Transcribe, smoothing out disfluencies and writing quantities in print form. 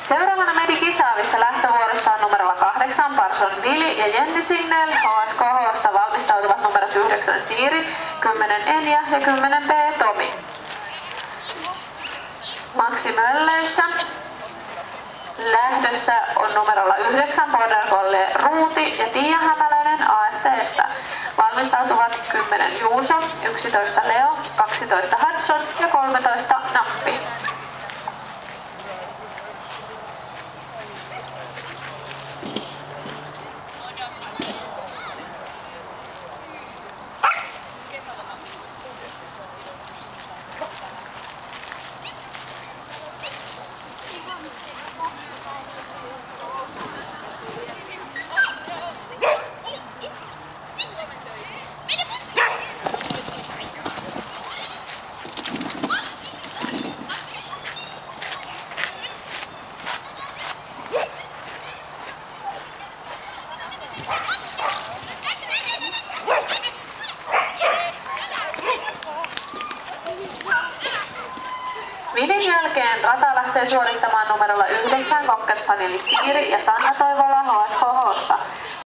Seuraavana Medi kisaavissa lähtövuorossa on numerolla 8 Parson Vili ja Jenni Signell. HSKH:sta valmistautuvat numerot 9 Siiri, 10 Enja ja 10 B Tomi. Maksimölleissä lähdössä on numerolla 9 Border Collie Ruuti ja Tiia Hämäläinen AST:stä. Valmistautuvat 10 Juuso, 11 Leo, 12 Hudson ja 13 Nappi. Vilin jälkeen rata lähtee suorittamaan numerolla 9 Kokket Fanili Siiri ja Sanna Toivola HSKH:sta.